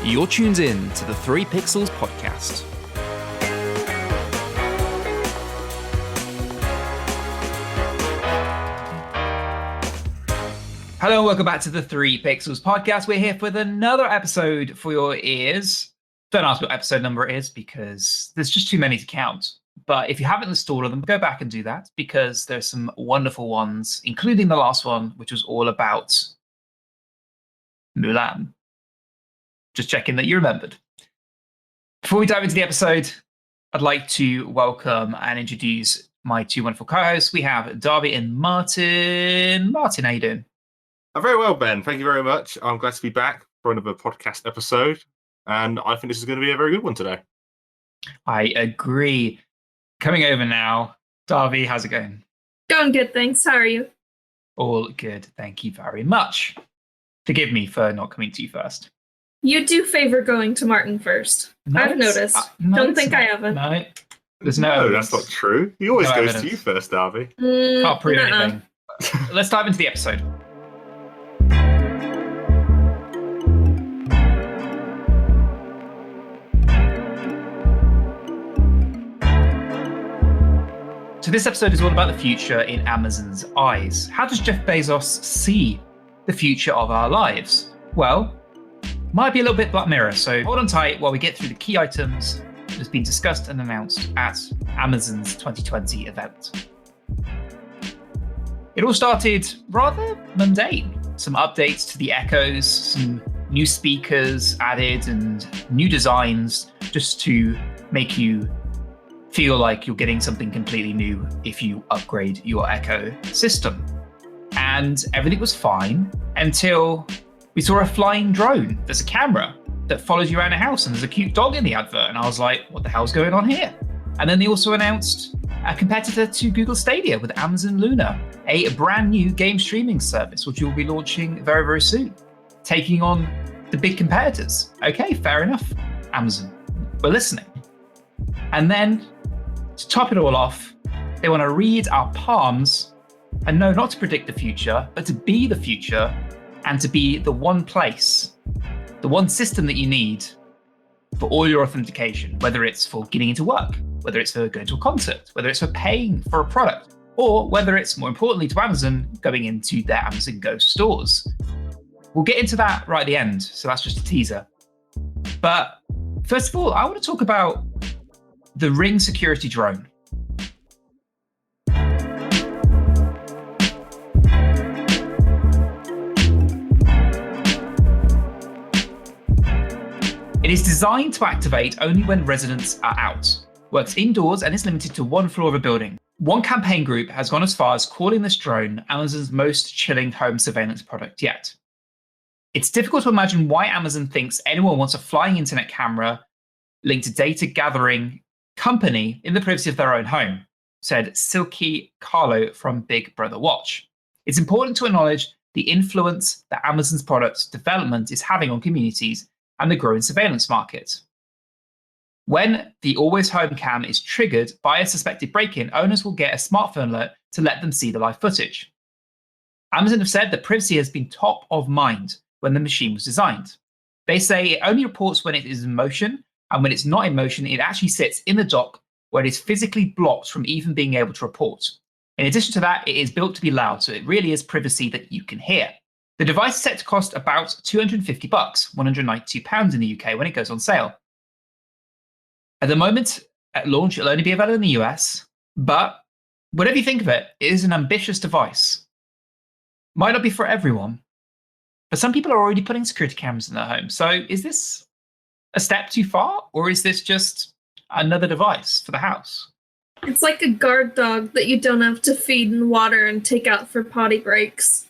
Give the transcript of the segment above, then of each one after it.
You're tuned in to the 3 Pixels podcast. Hello and welcome back to the 3 Pixels podcast. We're here with another episode for your ears. Don't ask what episode number it is because there's just too many to count. But if you haven't installed them, go back and do that because there's some wonderful ones, including the last one, which was all about Mulan. Just checking that you remembered. Before we dive into the episode, I'd like to welcome and introduce my two wonderful co-hosts. We have Darby and Martin. Martin, how you doing? I'm very well, Ben. Thank you very much. I'm glad to be back for another podcast episode. And I think this is going to be a very good one today. I agree. Coming over now, Darby, how's it going? Going good, thanks. How are you? All good. Thank you very much. Forgive me for not coming to you first. You do favor going to Martin first. No, I've noticed. Don't think I haven't. No, there's no evidence. That's not true. He always goes evidence. to you first, Darby. Can't prove anything. Let's dive into the episode. So this episode is all about the future in Amazon's eyes. How does Jeff Bezos see the future of our lives? Well, might be a little bit Black Mirror, so hold on tight while we get through the key items that has been discussed and announced at Amazon's 2020 event. It all started rather mundane. Some updates to the Echoes, some new speakers added and new designs just to make you feel like you're getting something completely new if you upgrade your Echo system. And everything was fine until we saw a flying drone. There's a camera that follows you around a house and there's a cute dog in the advert. And I was like, what the hell's going on here? And then they also announced a competitor to Google Stadia with Amazon Luna, a brand new game streaming service, which will be launching very, very soon, taking on the big competitors. Okay, fair enough, Amazon, we're listening. And then to top it all off, they want to read our palms and no, not to predict the future, but to be the future and to be the one place, the one system that you need for all your authentication, whether it's for getting into work, whether it's for going to a concert, whether it's for paying for a product, or whether it's, more importantly to Amazon, going into their Amazon Go stores. We'll get into that right at the end, so that's just a teaser. But first of all, I want to talk about the Ring security drone. It is designed to activate only when residents are out, works indoors and is limited to one floor of a building. One campaign group has gone as far as calling this drone Amazon's most chilling home surveillance product yet. It's difficult to imagine why Amazon thinks anyone wants a flying internet camera linked to data gathering company in the privacy of their own home, said Silky Carlo from Big Brother Watch. It's important to acknowledge the influence that Amazon's product development is having on communities and the growing surveillance market. When the Always Home cam is triggered by a suspected break-in, owners will get a smartphone alert to let them see the live footage. Amazon have said that privacy has been top of mind when the machine was designed. They say it only reports when it is in motion, and when it's not in motion, it actually sits in the dock where it is physically blocked from even being able to report. In addition to that, it is built to be loud, so it really is privacy that you can hear. The device is set to cost about $250, £192 in the UK when it goes on sale. At the moment, at launch, it'll only be available in the US, but whatever you think of it, it is an ambitious device. Might not be for everyone, but some people are already putting security cameras in their home. So is this a step too far, or is this just another device for the house? It's like a guard dog that you don't have to feed and water and take out for potty breaks.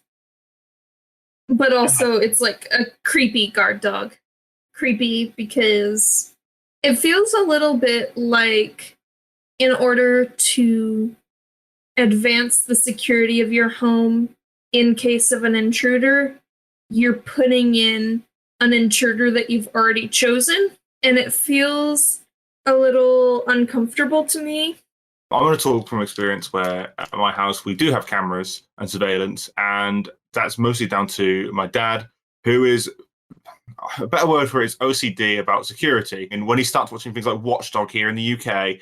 But also, it's like a creepy guard dog. Creepy because it feels a little bit like, in order to advance the security of your home in case of an intruder, you're putting in an intruder that you've already chosen, and it feels a little uncomfortable to me. I'm going to talk from experience where at my house we do have cameras and surveillance, and that's mostly down to my dad, who is a better word for it is OCD about security. And when he starts watching things like Watchdog here in the UK,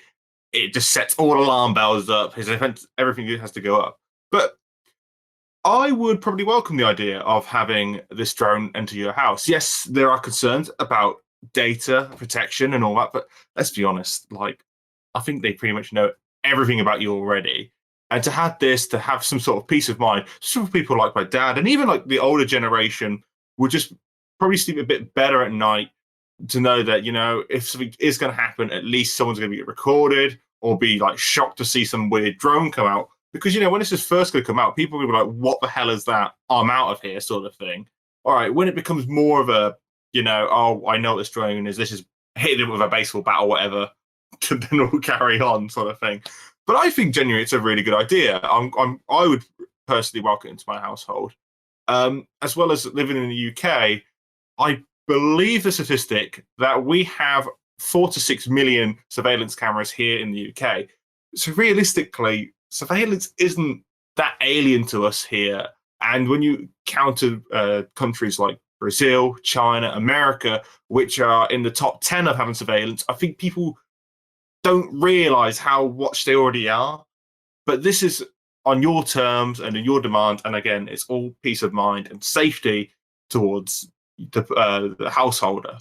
it just sets all alarm bells up. Everything has to go up. But I would probably welcome the idea of having this drone enter your house. Yes, there are concerns about data protection and all that, but let's be honest, like, I think they pretty much know everything about you already. And to have this, to have some sort of peace of mind, some people like my dad and even like the older generation would just probably sleep a bit better at night to know that, if something is going to happen, at least someone's going to get recorded or be like shocked to see some weird drone come out. Because, when this is first going to come out, people will be like, what the hell is that? I'm out of here sort of thing. All right, when it becomes more of a, oh, I know what this drone is, this is hitting it with a baseball bat or whatever, then we'll carry on sort of thing. But I think genuinely it's a really good idea. I would personally welcome it into my household. As well as living in the UK, I believe the statistic that we have 4 to 6 million surveillance cameras here in the UK. So realistically, surveillance isn't that alien to us here. And when you counter countries like Brazil, China, America, which are in the top 10 of having surveillance, I think people don't realize how watched they already are. But this is on your terms and in your demand. And again, it's all peace of mind and safety towards the householder.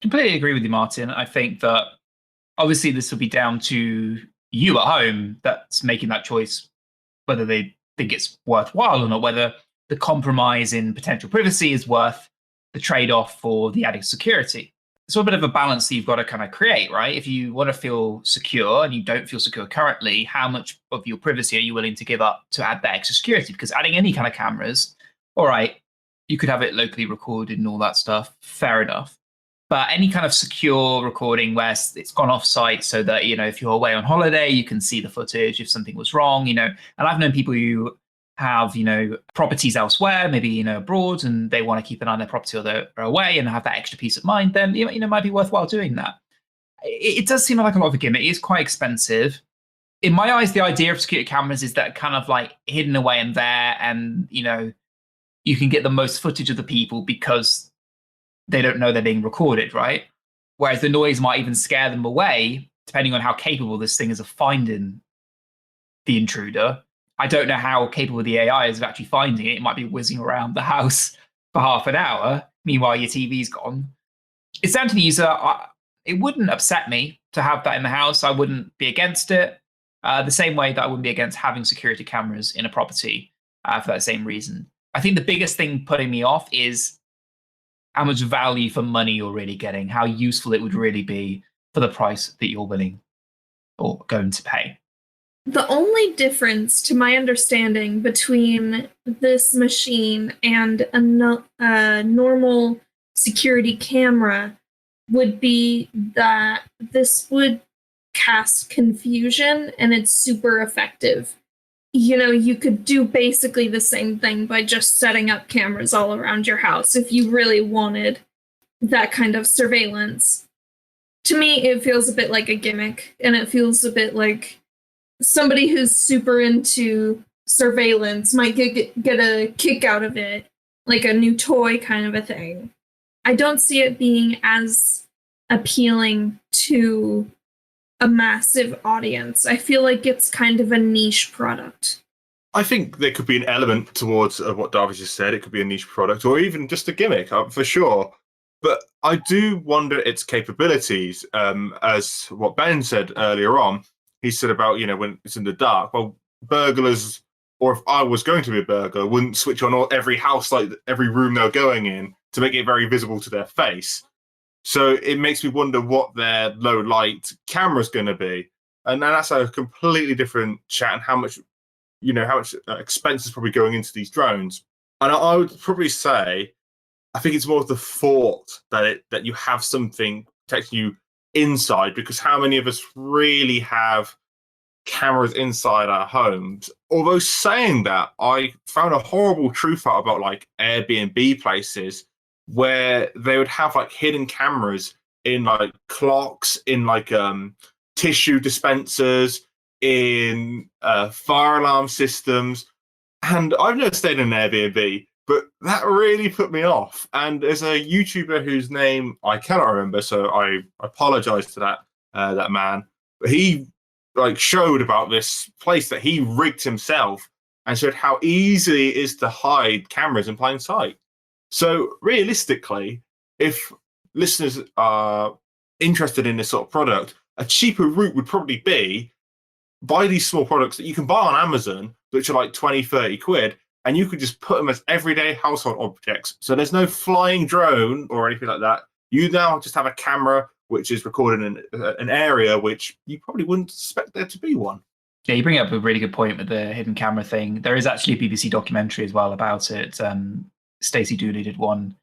Completely agree with you, Martin. I think that obviously this will be down to you at home that's making that choice, whether they think it's worthwhile or not, whether the compromise in potential privacy is worth the trade-off for the added security. It's a bit of a balance that you've got to kind of create, right? If you want to feel secure and you don't feel secure currently, how much of your privacy are you willing to give up to add that extra security? Because adding any kind of cameras, all right, you could have it locally recorded and all that stuff, fair enough. But any kind of secure recording where it's gone off site so that, if you're away on holiday, you can see the footage if something was wrong, and I've known people who have, properties elsewhere, maybe, abroad, and they want to keep an eye on their property or they're away and have that extra peace of mind, then, it might be worthwhile doing that. It does seem like a lot of a gimmick. It is quite expensive. In my eyes, the idea of security cameras is that kind of like hidden away in there and, you can get the most footage of the people because they don't know they're being recorded, right? Whereas the noise might even scare them away, depending on how capable this thing is of finding the intruder. I don't know how capable the AI is of actually finding it. It might be whizzing around the house for half an hour. Meanwhile, your TV's gone. It's down to the user. It wouldn't upset me to have that in the house. I wouldn't be against it. The same way that I wouldn't be against having security cameras in a property for that same reason. I think the biggest thing putting me off is how much value for money you're really getting, how useful it would really be for the price that you're willing or going to pay. The only difference, to my understanding, between this machine and a normal security camera would be that this would cast confusion and it's super effective. You could do basically the same thing by just setting up cameras all around your house if you really wanted that kind of surveillance. To me, it feels a bit like a gimmick, and it feels a bit like somebody who's super into surveillance might get a kick out of it, like a new toy kind of a thing. I don't see it being as appealing to a massive audience. I feel like it's kind of a niche product. I think there could be an element towards what Darvis just said. It could be a niche product or even just a gimmick, for sure. But I do wonder its capabilities, as what Ben said earlier on. He said about, when it's in the dark. Well, burglars, or if I was going to be a burglar, wouldn't switch on every house, like every room they're going in, to make it very visible to their face. So it makes me wonder what their low light camera's going to be. And that's a completely different chat, and how much expense is probably going into these drones. And I would probably say, I think it's more of the thought that you have something protecting you inside, because how many of us really have cameras inside our homes? Although saying that, I found a horrible truth out about like Airbnb places where they would have like hidden cameras in like clocks, in like tissue dispensers, in fire alarm systems. And I've never stayed in an Airbnb, But that really put me off. And there's a YouTuber whose name I cannot remember, so I apologize to that man. But he showed about this place that he rigged himself and showed how easy it is to hide cameras in plain sight. So realistically, if listeners are interested in this sort of product, a cheaper route would probably be buy these small products that you can buy on Amazon, which are like 20, 30 quid, and you could just put them as everyday household objects. So there's no flying drone or anything like that. You now just have a camera which is recording in an area which you probably wouldn't suspect there to be one. Yeah, you bring up a really good point with the hidden camera thing. There is actually a BBC documentary as well about it. Stacey Dooley did one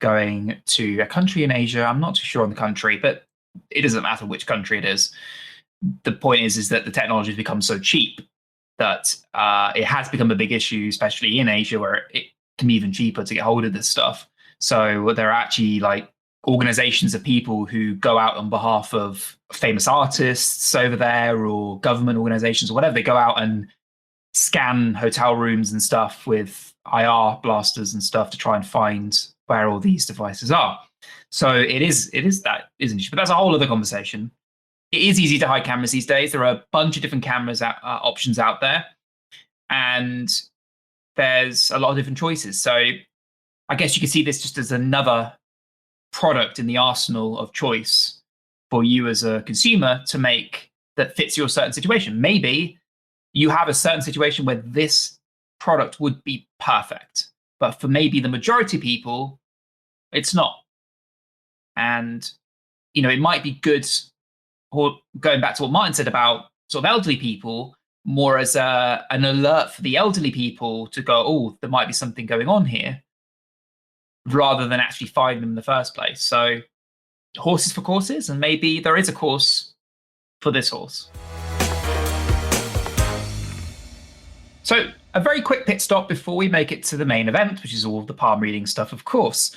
going to a country in Asia. I'm not too sure on the country, but it doesn't matter which country it is. The point is that the technology has become so cheap that it has become a big issue, especially in Asia, where it can be even cheaper to get hold of this stuff. So there are actually organizations of people who go out on behalf of famous artists over there or government organizations or whatever. They go out and scan hotel rooms and stuff with IR blasters and stuff to try and find where all these devices are. So it is an issue, but that's a whole other conversation. It is easy to hide cameras these days. There are a bunch of different cameras options out there, and there's a lot of different choices. So I guess you could see this just as another product in the arsenal of choice for you as a consumer to make that fits your certain situation. Maybe you have a certain situation where this product would be perfect, but for maybe the majority of people, it's not. And, it might be good, or going back to what Martin said about sort of elderly people, more as an alert for the elderly people to go, oh, there might be something going on here, rather than actually find them in the first place. So horses for courses, and maybe there is a course for this horse. So a very quick pit stop before we make it to the main event, which is all the palm reading stuff, of course.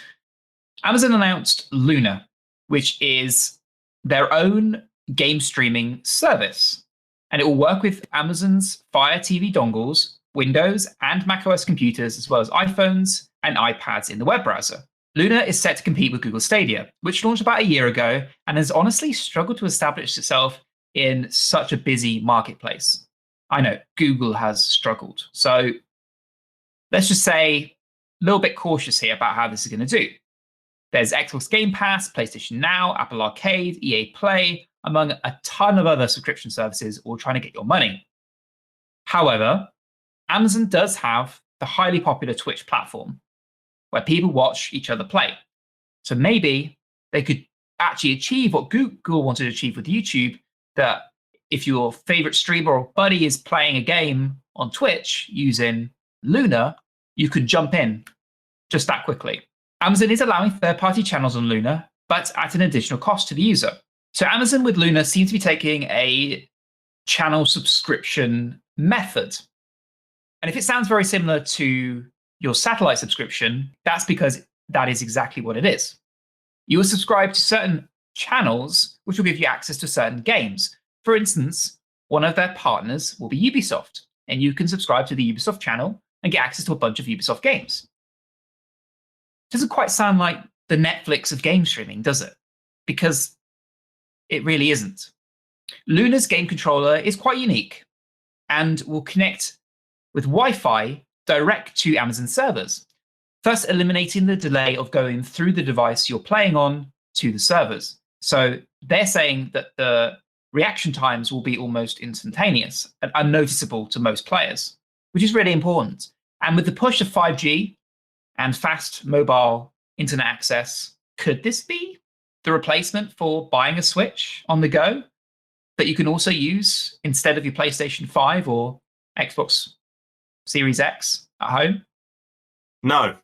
Amazon announced Luna, which is their own game streaming service. And it will work with Amazon's Fire TV dongles, Windows and macOS computers, as well as iPhones and iPads in the web browser. Luna is set to compete with Google Stadia, which launched about a year ago and has honestly struggled to establish itself in such a busy marketplace. I know, Google has struggled. So let's just say a little bit cautious here about how this is going to do. There's Xbox Game Pass, PlayStation Now, Apple Arcade, EA Play, among a ton of other subscription services all trying to get your money. However, Amazon does have the highly popular Twitch platform, where people watch each other play. So maybe they could actually achieve what Google wanted to achieve with YouTube, that if your favorite streamer or buddy is playing a game on Twitch using Luna, you could jump in just that quickly. Amazon is allowing third-party channels on Luna, but at an additional cost to the user. So Amazon with Luna seems to be taking a channel subscription method. And if it sounds very similar to your satellite subscription, that's because that is exactly what it is. You will subscribe to certain channels, which will give you access to certain games. For instance, one of their partners will be Ubisoft, and you can subscribe to the Ubisoft channel and get access to a bunch of Ubisoft games. Doesn't quite sound like the Netflix of game streaming, does it? Because it really isn't. Luna's game controller is quite unique and will connect with Wi-Fi direct to Amazon servers, thus eliminating the delay of going through the device you're playing on to the servers. So they're saying that the reaction times will be almost instantaneous and unnoticeable to most players, which is really important. And with the push of 5G and fast mobile internet access, could this be the replacement for buying a Switch on the go that you can also use instead of your PlayStation 5 or Xbox Series X at home? No.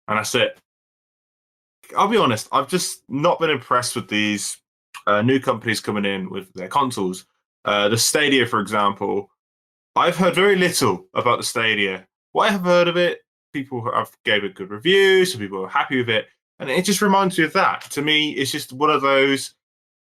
And that's it. I'll be honest, I've just not been impressed with these new companies coming in with their consoles. The Stadia, for example, I've heard very little about the Stadia. What I have heard of it, people have gave it good reviews, some people are happy with it, and it just reminds me of that. To me, it's just one of those,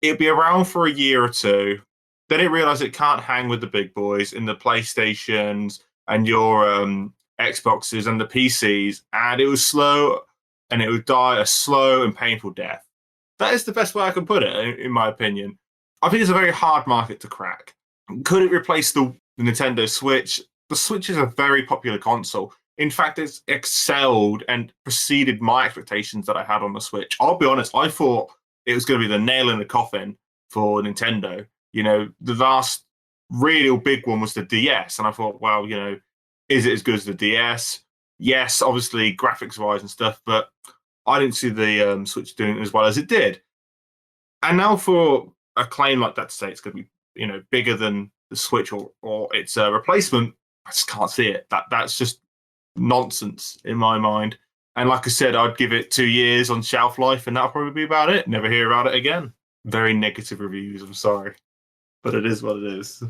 it'll be around for a year or two, then it realizes it can't hang with the big boys in the PlayStations and your Xboxes and the PCs, and it was slow, and it would die a slow and painful death. That is the best way I can put it, in my opinion. I think it's a very hard market to crack. Could it replace the Nintendo Switch? The Switch is a very popular console. In fact, it's excelled and preceded my expectations that I had on the Switch. I'll be honest, I thought it was going to be the nail in the coffin for Nintendo. You know, the last real big one was the DS, and I thought, well, you know, is it as good as the DS? Yes, obviously graphics-wise and stuff, but I didn't see the Switch doing it as well as it did. And now for a claim like that to say it's going to be, you know, bigger than the Switch or its replacement, I just can't see it. That's just nonsense in my mind. And like I said, I'd give it 2 years on shelf life, and that'll probably be about it. Never hear about it again. Very negative reviews. I'm sorry, but it is what it is.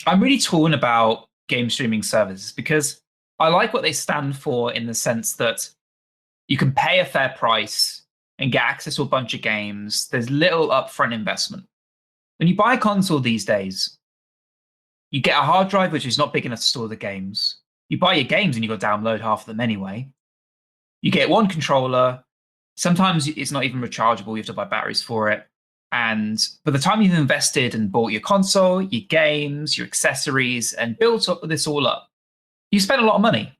I'm really torn about game streaming services because I like what they stand for in the sense that you can pay a fair price and get access to a bunch of games. There's little upfront investment. When you buy a console these days, you get a hard drive which is not big enough to store the games. You buy your games and you've got to download half of them anyway. You get one controller. Sometimes it's not even rechargeable. You have to buy batteries for it. And by the time you've invested and bought your console, your games, your accessories, and built up this all up, you spend a lot of money.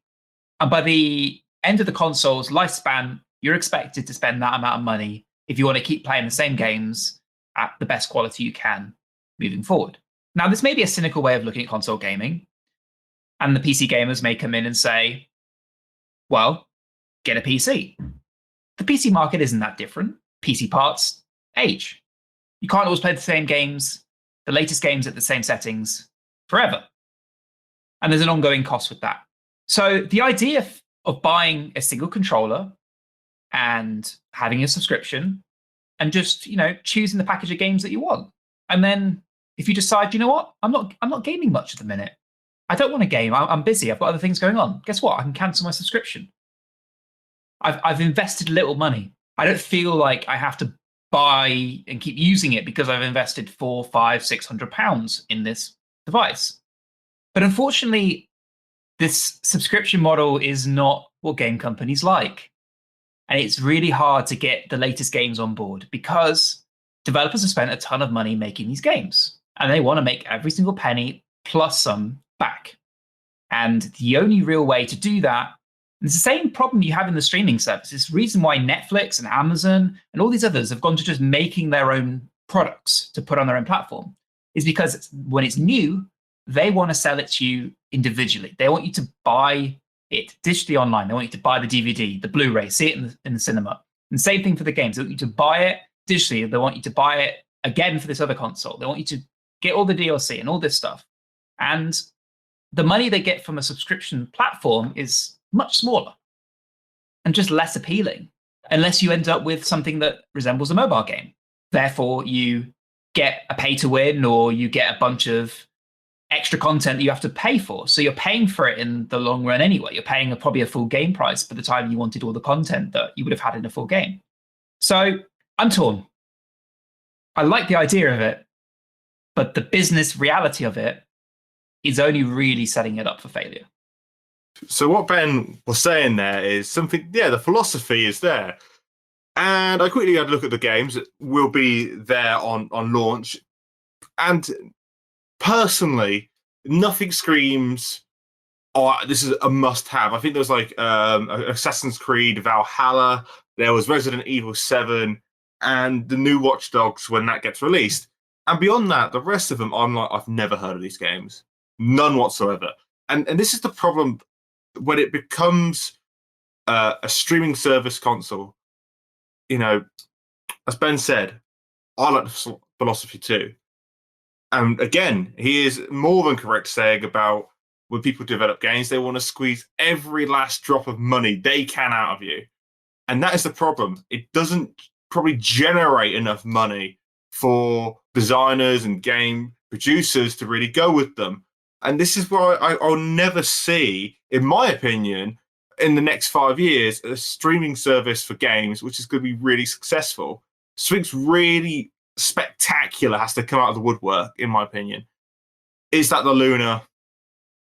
And by the end of the console's lifespan, you're expected to spend that amount of money if you want to keep playing the same games at the best quality you can moving forward. Now, this may be a cynical way of looking at console gaming, and the PC gamers may come in and say, well, get a PC. The PC market isn't that different. PC parts age. You can't always play the same games, the latest games at the same settings forever. And there's an ongoing cost with that. So the idea of buying a single controller and having a subscription and just, you know, choosing the package of games that you want. And then if you decide, you know what, I'm not gaming much at the minute. I don't want to game. I'm busy. I've got other things going on. Guess what? I can cancel my subscription. I've invested little money. I don't feel like I have to buy and keep using it because I've invested £400, £500, £600 in this device. But unfortunately, this subscription model is not what game companies like. And it's really hard to get the latest games on board because developers have spent a ton of money making these games. And they want to make every single penny plus some back. And the only real way to do that, and it's the same problem you have in the streaming service. It's the reason why Netflix and Amazon and all these others have gone to just making their own products to put on their own platform, is because when it's new, they want to sell it to you individually. They want you to buy it digitally online. They want you to buy the DVD, the Blu-ray, see it in the cinema. And same thing for the games. They want you to buy it digitally. They want you to buy it again for this other console. They want you to get all the DLC and all this stuff. And the money they get from a subscription platform is much smaller and just less appealing, unless you end up with something that resembles a mobile game. Therefore, you get a pay to win or you get a bunch of extra content that you have to pay for. So you're paying for it in the long run anyway. You're paying probably a full game price by the time you wanted all the content that you would have had in a full game. So I'm torn. I like the idea of it, but the business reality of it is only really setting it up for failure. So what Ben was saying there is something, yeah, the philosophy is there. And I quickly had a look at the games that will be there on launch. And personally, nothing screams, oh, this is a must-have. I think there was like Assassin's Creed Valhalla, there was Resident Evil 7, and the new Watch Dogs when that gets released. And beyond that, the rest of them, I'm like, I've never heard of these games. None whatsoever. And this is the problem when it becomes a streaming service console. You know, as Ben said, I like the philosophy too. And again, he is more than correct saying about when people develop games, they want to squeeze every last drop of money they can out of you. And that is the problem. It doesn't probably generate enough money for designers and game producers to really go with them. And this is why I'll never see, in my opinion, in the next 5 years, a streaming service for games which is going to be really successful. Something's really spectacular has to come out of the woodwork, in my opinion. Is that the Luna?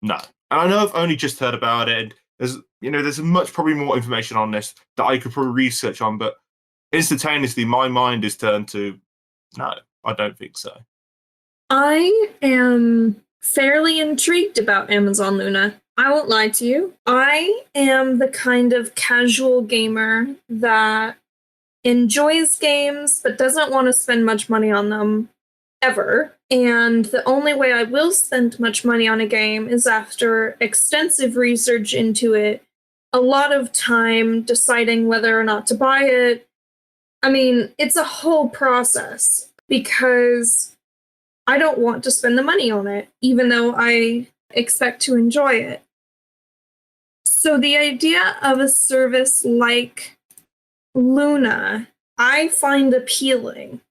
No. And I know I've only just heard about it. And There's much probably more information on this that I could probably research on, but instantaneously my mind is turned to no, I don't think so. I am fairly intrigued about Amazon Luna. I won't lie to you. I am the kind of casual gamer that enjoys games but doesn't want to spend much money on them ever. And the only way I will spend much money on a game is after extensive research into it, a lot of time deciding whether or not to buy it. I mean, it's a whole process because I don't want to spend the money on it, even though I expect to enjoy it. So the idea of a service like Luna, I find appealing.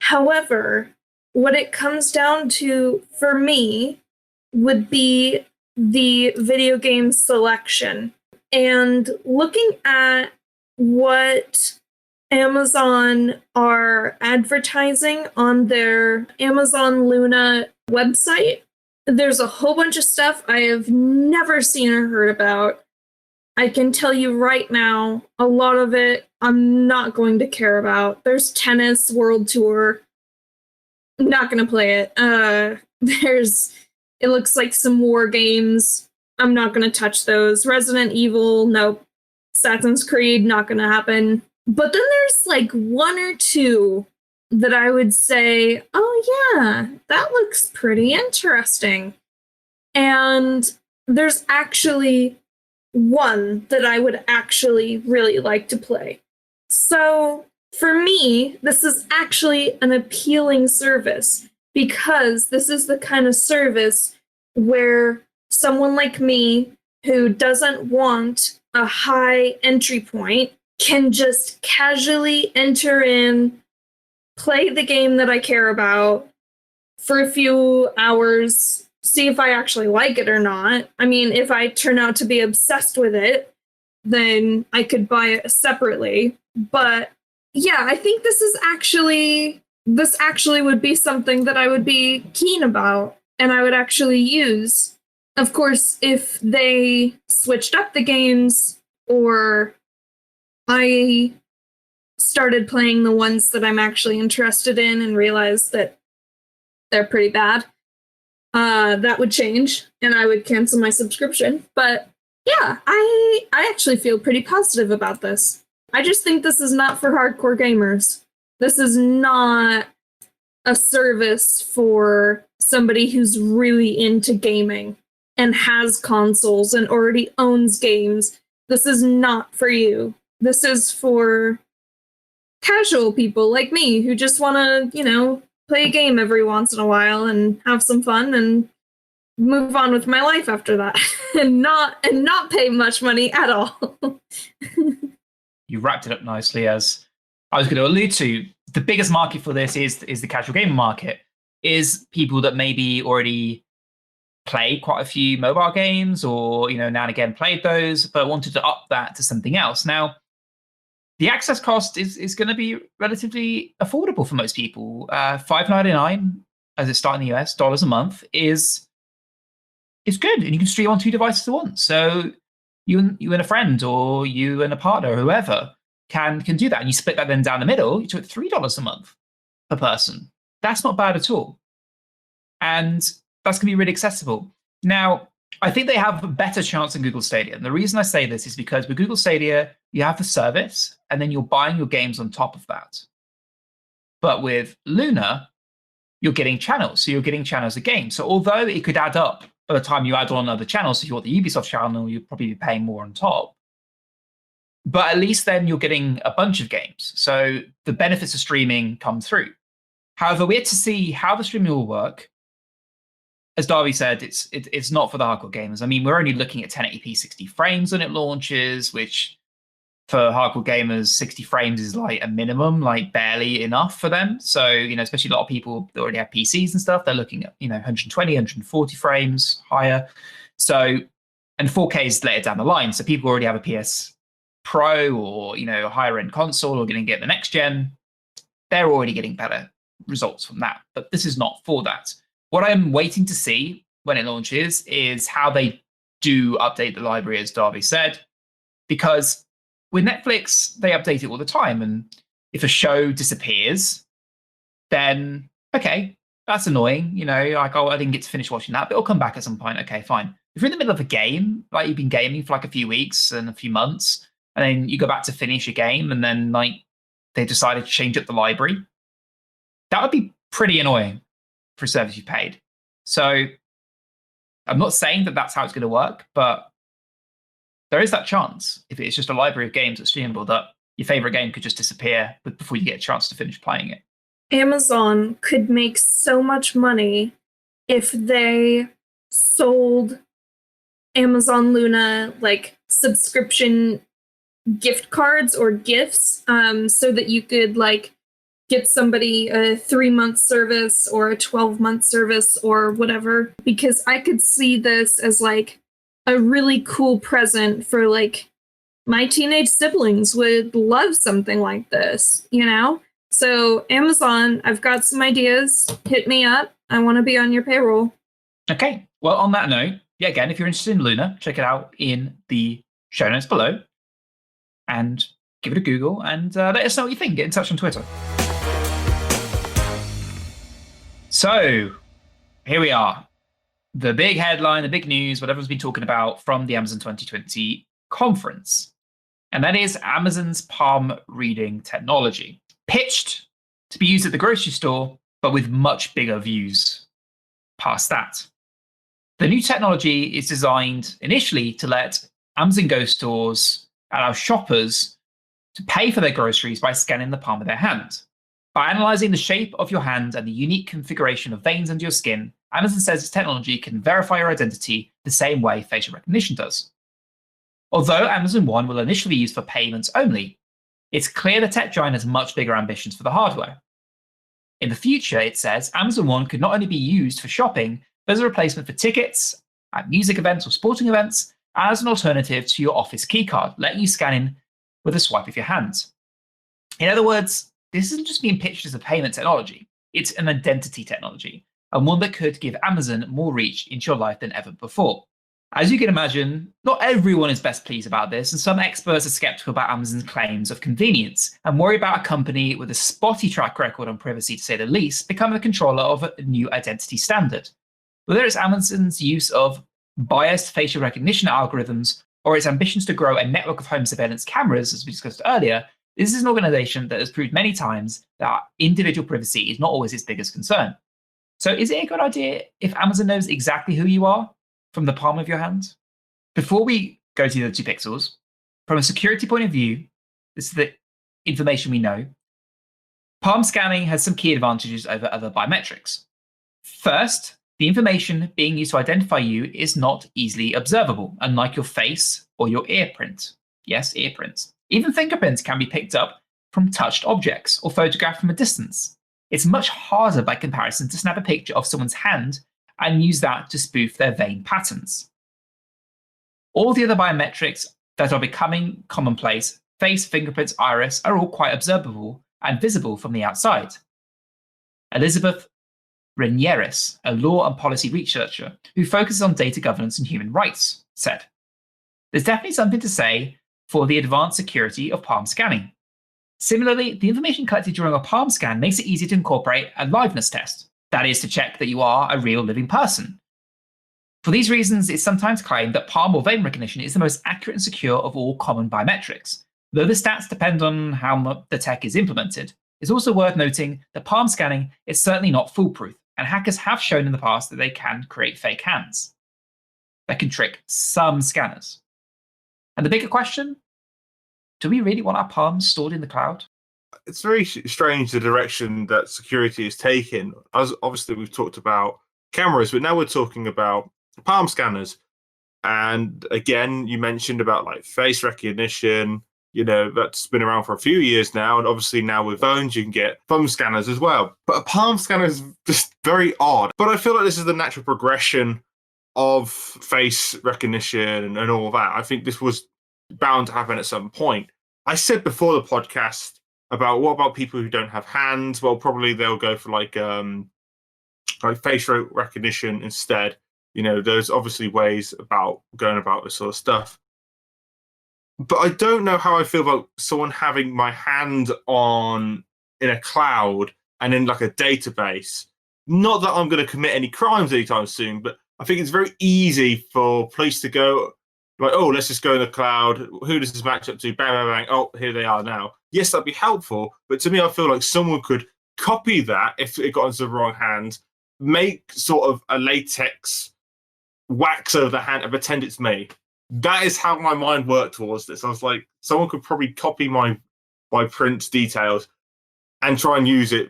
However, what it comes down to for me would be the video game selection. And looking at what Amazon are advertising on their Amazon Luna website, there's a whole bunch of stuff I have never seen or heard about. I can tell you right now, a lot of it I'm not going to care about. There's Tennis World Tour. I'm not going to play it. It looks like some war games. I'm not going to touch those. Resident Evil, nope. Assassin's Creed, not going to happen. But then there's like one or two that I would say, oh yeah, that looks pretty interesting. And there's actually one that I would actually really like to play. So for me, this is actually an appealing service because this is the kind of service where someone like me who doesn't want a high entry point can just casually enter in, play the game that I care about for a few hours, see if I actually like it or not. I mean, if I turn out to be obsessed with it, then I could buy it separately. But yeah, I think this actually would be something that I would be keen about and I would actually use. Of course, if they switched up the games or I started playing the ones that I'm actually interested in and realized that they're pretty bad, that would change and I would cancel my subscription. But yeah, I actually feel pretty positive about this. I just think this is not for hardcore gamers. This is not a service for somebody who's really into gaming and has consoles and already owns games. This is not for you. This is for casual people like me who just want to, play a game every once in a while and have some fun and move on with my life after that and not pay much money at all. You wrapped it up nicely. As I was going to allude to, the biggest market for this is the casual gamer market, is people that maybe already play quite a few mobile games or, now and again played those, but wanted to up that to something else. Now, the access cost is going to be relatively affordable for most people. $5.99 as it starts in the US, dollars a month is good, and you can stream on 2 devices at once. So you and a friend, or you and a partner, or whoever can do that, and you split that then down the middle. You took $3 a month per person. That's not bad at all, and that's going to be really accessible. Now, I think they have a better chance than Google Stadia. And the reason I say this is because with Google Stadia, you have the service, and then you're buying your games on top of that. But with Luna, you're getting channels. So you're getting channels of games. So although it could add up by the time you add on other channels, so if you want the Ubisoft channel, you'd probably be paying more on top. But at least then you're getting a bunch of games. So the benefits of streaming come through. However, we have to see how the streaming will work. As Darby said, it's not for the hardcore gamers. I mean, we're only looking at 1080p 60 frames when it launches, which for hardcore gamers, 60 frames is like a minimum, like barely enough for them. So, especially a lot of people that already have PCs and stuff, they're looking at, 120, 140 frames higher. So, and 4K is later down the line. So people already have a PS Pro or, a higher end console or going to get the next gen. They're already getting better results from that. But this is not for that. What I'm waiting to see when it launches is how they do update the library, as Darby said, because with Netflix, they update it all the time. And if a show disappears, then okay, that's annoying. Like, oh, I didn't get to finish watching that, but it'll come back at some point. Okay, fine. If you're in the middle of a game, like you've been gaming for like a few weeks and a few months, and then you go back to finish a game, and then like they decided to change up the library, that would be pretty annoying for a service you paid. So I'm not saying that that's how it's going to work, but there is that chance, if it's just a library of games that's streamable, that your favorite game could just disappear before you get a chance to finish playing it. Amazon could make so much money if they sold Amazon Luna like subscription gift cards or gifts, so that you could like get somebody a 3-month service or a 12-month service or whatever, because I could see this as like a really cool present for like my teenage siblings would love something like this, So Amazon, I've got some ideas. Hit me up. I want to be on your payroll. Okay. Well, on that note, yeah, again, if you're interested in Luna, check it out in the show notes below and give it a Google and let us know what you think. Get in touch on Twitter. So here we are. The big headline, the big news, what everyone's been talking about from the Amazon 2020 conference. And that is Amazon's palm reading technology, pitched to be used at the grocery store, but with much bigger views past that. The new technology is designed initially to let Amazon Go stores allow shoppers to pay for their groceries by scanning the palm of their hand. By analyzing the shape of your hand and the unique configuration of veins under your skin, Amazon says its technology can verify your identity the same way facial recognition does. Although Amazon One will initially be used for payments only, it's clear the tech giant has much bigger ambitions for the hardware. In the future, it says, Amazon One could not only be used for shopping, but as a replacement for tickets, at music events or sporting events, as an alternative to your office keycard, letting you scan in with a swipe of your hand. In other words, this isn't just being pitched as a payment technology, it's an identity technology, and one that could give Amazon more reach into your life than ever before. As you can imagine, not everyone is best pleased about this, and some experts are skeptical about Amazon's claims of convenience and worry about a company with a spotty track record on privacy, to say the least, becoming the controller of a new identity standard. Whether it's Amazon's use of biased facial recognition algorithms or its ambitions to grow a network of home surveillance cameras, as we discussed earlier, this is an organization that has proved many times that individual privacy is not always its biggest concern. So is it a good idea if Amazon knows exactly who you are from the palm of your hand? Before we go to the other 2 pixels, from a security point of view, this is the information we know. Palm scanning has some key advantages over other biometrics. First, the information being used to identify you is not easily observable, unlike your face or your ear print. Yes, ear prints. Even fingerprints can be picked up from touched objects or photographed from a distance. It's much harder by comparison to snap a picture of someone's hand and use that to spoof their vein patterns. All the other biometrics that are becoming commonplace, face, fingerprints, iris, are all quite observable and visible from the outside. Elizabeth Renieris, a law and policy researcher who focuses on data governance and human rights, said, "There's definitely something to say for the advanced security of palm scanning. Similarly, the information collected during a palm scan makes it easy to incorporate a liveness test, that is, to check that you are a real living person. For these reasons, it's sometimes claimed that palm or vein recognition is the most accurate and secure of all common biometrics. Though the stats depend on how much the tech is implemented, it's also worth noting that palm scanning is certainly not foolproof, and hackers have shown in the past that they can create fake hands that can trick some scanners. And the bigger question, do we really want our palms stored in the cloud?" It's very strange the direction that security is taking. As obviously we've talked about cameras, but now we're talking about palm scanners. And again, you mentioned about like face recognition. That's been around for a few years now, and obviously now with phones you can get thumb scanners as well. But a palm scanner is just very odd. But I feel like this is the natural progression of face recognition and all that. I think this was bound to happen at some point. I said before the podcast about what about people who don't have hands? Well, probably they'll go for like facial recognition instead. There's obviously ways about going about this sort of stuff. But I don't know how I feel about someone having my hand in a cloud and in like a database. Not that I'm going to commit any crimes anytime soon, but I think it's very easy for police to go like, oh, let's just go in the cloud. Who does this match up to? Bang, bang, bang. Oh, here they are now. Yes, that'd be helpful. But to me, I feel like someone could copy that if it got into the wrong hands, make sort of a latex wax over the hand and pretend it's me. That is how my mind worked towards this. I was like, someone could probably copy my print's details and try and use it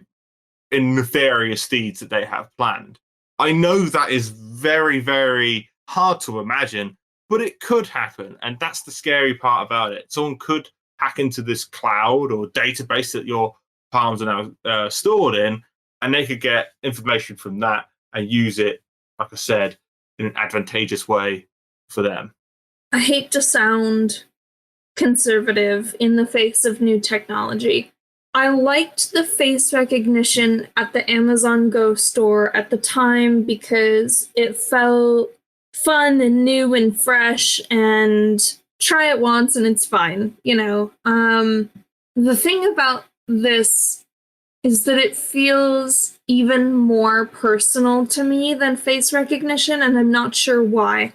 in nefarious deeds that they have planned. I know that is very, very hard to imagine, but it could happen. And that's the scary part about it. Someone could hack into this cloud or database that your palms are now stored in, and they could get information from that and use it, like I said, in an advantageous way for them. I hate to sound conservative in the face of new technology. I liked the face recognition at the Amazon Go store at the time because it felt fun and new and fresh, and try it once and it's fine, The thing about this is that it feels even more personal to me than face recognition, and I'm not sure why.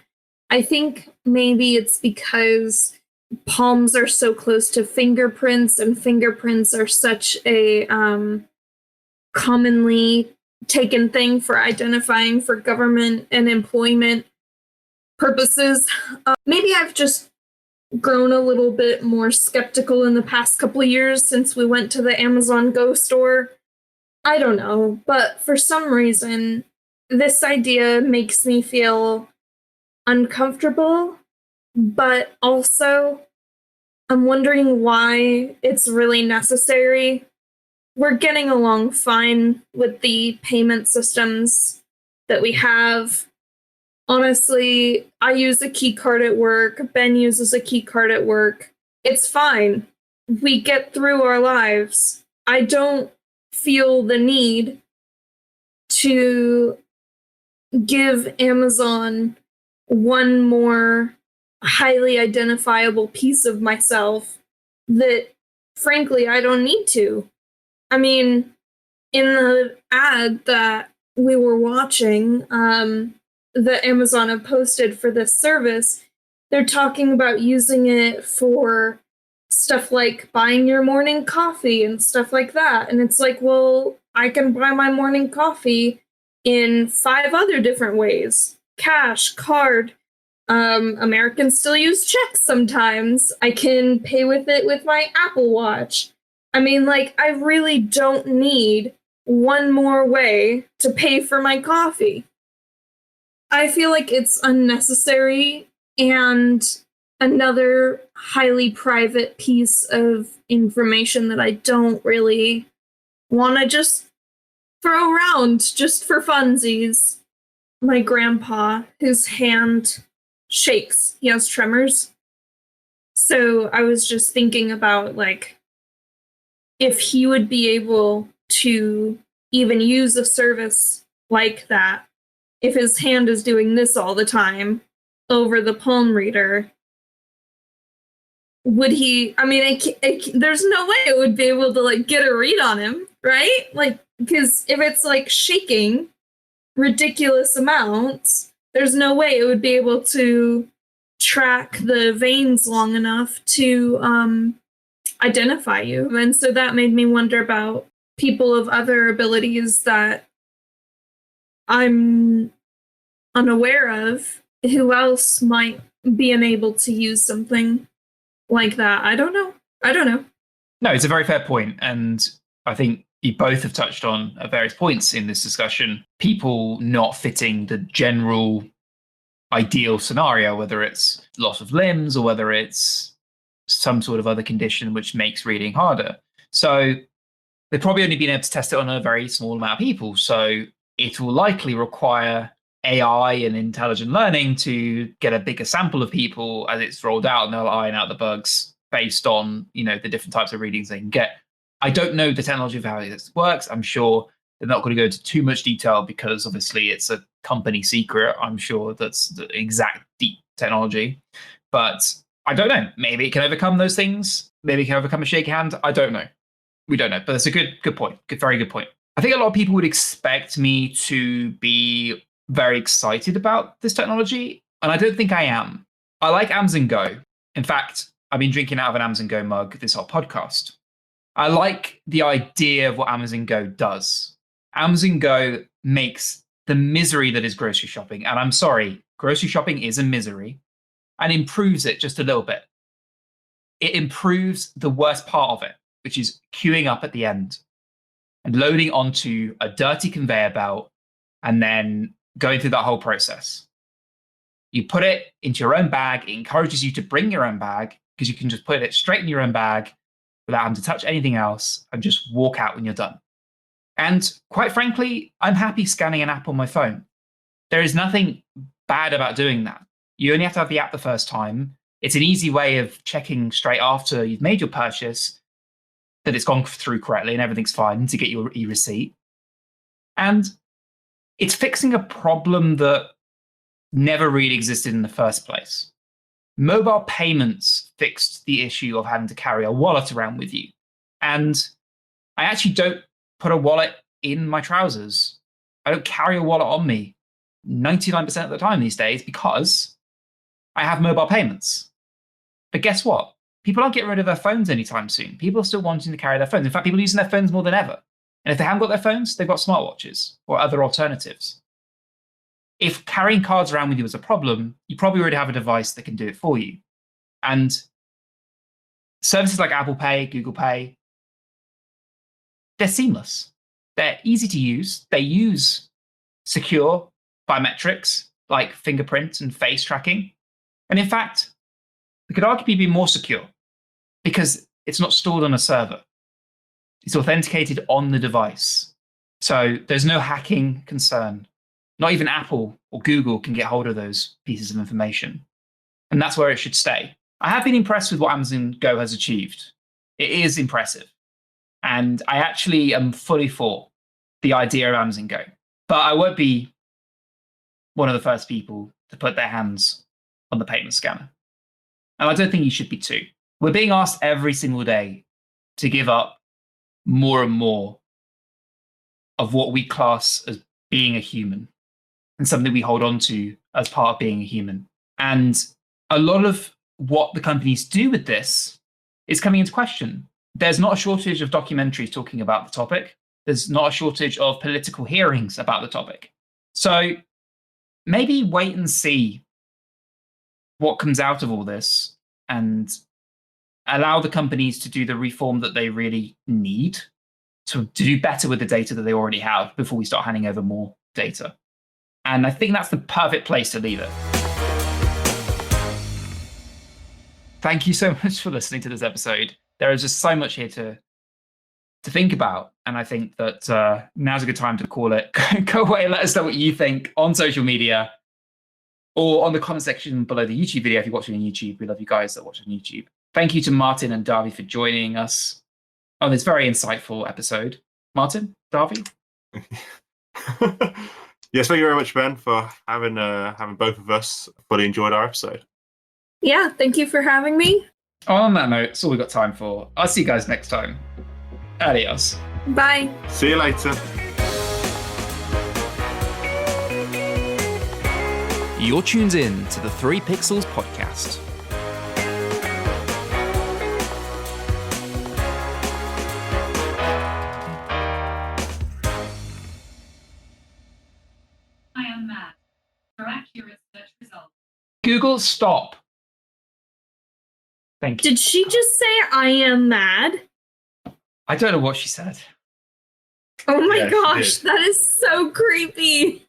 I think maybe it's because palms are so close to fingerprints, and fingerprints are such a commonly taken thing for identifying for government and employment purposes. Maybe I've just grown a little bit more skeptical in the past couple of years since we went to the Amazon Go store. I don't know, but for some reason, this idea makes me feel uncomfortable, but also I'm wondering why it's really necessary. We're getting along fine with the payment systems that we have. Honestly, I use a key card at work. Ben uses a key card at work. It's fine. We get through our lives. I don't feel the need to give Amazon one more highly identifiable piece of myself that, frankly, I don't need to. I mean, in the ad that we were watching, that Amazon have posted for this service, they're talking about using it for stuff like buying your morning coffee and stuff like that. And it's like, well, I can buy my morning coffee in 5 other different ways. Cash, card. Americans still use checks sometimes. I can pay with it with my Apple Watch. I mean, I really don't need one more way to pay for my coffee. I feel like it's unnecessary and another highly private piece of information that I don't really want to just throw around just for funsies. My grandpa, his hand shakes. He has tremors. So I was just thinking about, if he would be able to even use a service like that, if his hand is doing this all the time over the palm reader, would he? I mean, there's no way it would be able to get a read on him, right? Because if it's shaking ridiculous amounts, there's no way it would be able to track the veins long enough to identify you. And so that made me wonder about people of other abilities that I'm unaware of. Who else might be unable to use something like that? I don't know. No, it's a very fair point. And I think you both have touched on at various points in this discussion, people not fitting the general ideal scenario, whether it's loss of limbs or whether it's some sort of other condition which makes reading harder. So they've probably only been able to test it on a very small amount of people. So it will likely require AI and intelligent learning to get a bigger sample of people as it's rolled out, and they'll iron out the bugs based on, the different types of readings they can get. I don't know the technology of how this works. I'm sure They're not going to go into too much detail because obviously it's a company secret. I'm sure that's the exact deep technology. But I don't know. Maybe it can overcome those things. Maybe it can overcome a shake hand. I don't know. We don't know. But that's a good point. Very good point. I think a lot of people would expect me to be very excited about this technology. And I don't think I am. I like Amazon Go. In fact, I've been drinking out of an Amazon Go mug this whole podcast. I like the idea of what Amazon Go does. Amazon Go makes the misery that is grocery shopping, and I'm sorry, grocery shopping is a misery, and improves it just a little bit. It improves the worst part of it, which is queuing up at the end and loading onto a dirty conveyor belt and then going through that whole process. You put it into your own bag. It encourages you to bring your own bag because you can just put it straight in your own bag without having to touch anything else and just walk out when you're done. And quite frankly, I'm happy scanning an app on my phone. There is nothing bad about doing that. You only have to have the app the first time. It's an easy way of checking straight after you've made your purchase that it's gone through correctly and everything's fine to get your e-receipt. And it's fixing a problem that never really existed in the first place. Mobile payments fixed the issue of having to carry a wallet around with you. And I actually don't put a wallet in my trousers. I don't carry a wallet on me 99% of the time these days because I have mobile payments. But guess what? People aren't getting rid of their phones anytime soon. People are still wanting to carry their phones. In fact, people are using their phones more than ever. And if they haven't got their phones, they've got smartwatches or other alternatives. If carrying cards around with you is a problem, you probably already have a device that can do it for you. And services like Apple Pay, Google Pay, they're seamless. They're easy to use. They use secure biometrics like fingerprint and face tracking. And in fact, it could arguably be more secure because it's not stored on a server. It's authenticated on the device. So there's no hacking concern. Not even Apple or Google can get hold of those pieces of information. And that's where it should stay. I have been impressed with what Amazon Go has achieved. It is impressive. And I actually am fully for the idea of Amazon Go. But I won't be one of the first people to put their hands on the payment scanner. And I don't think you should be too. We're being asked every single day to give up more and more of what we class as being a human and something we hold on to as part of being a human. And a lot of what the companies do with this is coming into question. There's not a shortage of documentaries talking about the topic. There's not a shortage of political hearings about the topic. So maybe wait and see what comes out of all this and allow the companies to do the reform that they really need to do better with the data that they already have before we start handing over more data. And I think that's the perfect place to leave it. Thank you so much for listening to this episode. There is just so much here to think about. And I think that now's a good time to call it. Go away and let us know what you think on social media or on the comment section below the YouTube video if you're watching on YouTube. We love you guys that watch on YouTube. Thank you to Martin and Darby for joining us on this very insightful episode. Martin, Darby? Yes, thank you very much, Ben, for having both of us fully enjoyed our episode. Yeah, thank you for having me. On that note, that's all we've got time for. I'll see you guys next time. Adios. Bye. See you later. You're tuned in to the 3 Pixels podcast. I am mad. For accurate search results. Google, stop. Thank you. Did she just say I am mad? I don't know what she said. Oh my Yeah, she gosh, did. that is so creepy.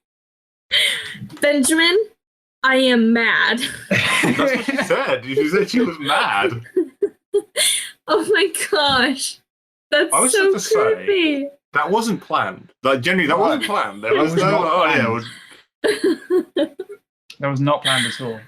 Benjamin, I am mad. That's what she said. She said she was mad. Oh my gosh. That's I was so just to say- creepy. That wasn't planned. Like, genuinely, that wasn't planned. There was was no, not oh, yeah, planned. it was That was not planned at all.